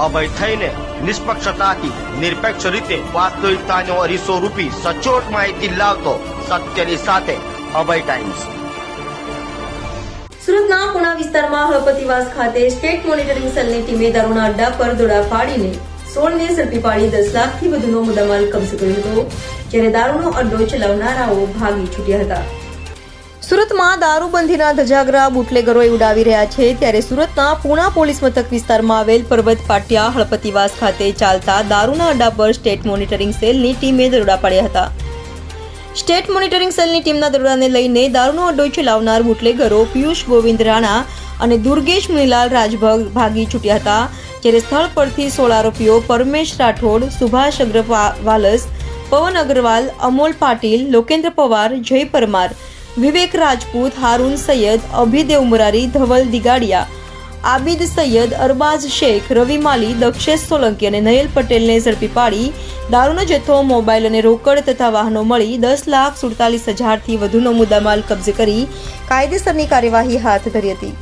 અભય થઈને નિષ્પક્ષતાથી નિરપેક્ષ રીતે વાસ્તવિકતાનો અરીસો રૂપી સચોટ માહિતી લાવતો સત્યની સાથે અભય ટાઈમ્સ। સુરતના પુણા વિસ્તારમાં હળપતિવાસ ખાતે સ્ટેટ મોનિટરિંગ સેલની ટીમે દારૂના અડ્ડા પર દોડા પાડીને 16 ને ઝડપી પાડી 10 લાખથી વધુનો મુદ્દામાલ કબજે કર્યો હતો, જ્યારે દારૂનો અડ્ડો ચલાવનારાઓ ભાગી છૂટ્યા હતા। સુરતમાં દારૂબંધીના ધજાગરા બુટલેગરોએ ઉડાવી રહ્યા છે, ત્યારે સુરતના પુણા પોલીસ મથક વિસ્તારમાં આવેલ પર્વત પાટિયા હળપતિવાસ ખાતે ચાલતા દારૂના અડ્ડા પર સ્ટેટ મોનિટરિંગ સેલની ટીમે દરોડા પાડ્યા હતા। સ્ટેટ મોનિટરિંગ સેલની ટીમના દરોડાને લઈને દારૂનો અડ્ડો ચલાવનાર બુટલેગરો પિયુષ ગોવિંદ રાણા અને દુર્ગેશ મુનીલાલ રાજભગ ભાગી છૂટ્યા હતા, જ્યારે સ્થળ પરથી 16 આરોપીઓ પરમેશ રાઠોડ, સુભાષ અગ્રવાલસ, પવન અગ્રવાલ, અમોલ પાટીલ, લોકેન્દ્ર પવાર, જય પરમાર, વિવેક રાજપૂત, હારૂન સૈયદ, અભિદેવ મુરારી, ધવલ દિગાડિયા, આબિદ સૈયદ, અરબાઝ શેખ, રવિ માલી, દક્ષેશ સોલંકી અને નયલ પટેલને ઝડપી પાડી દારૂનો જથ્થો, મોબાઈલ અને રોકડ તથા વાહનો મળી 10,47,000થી વધુનો મુદ્દામાલ કબજે કરી કાયદેસરની કાર્યવાહી હાથ ધરી હતી।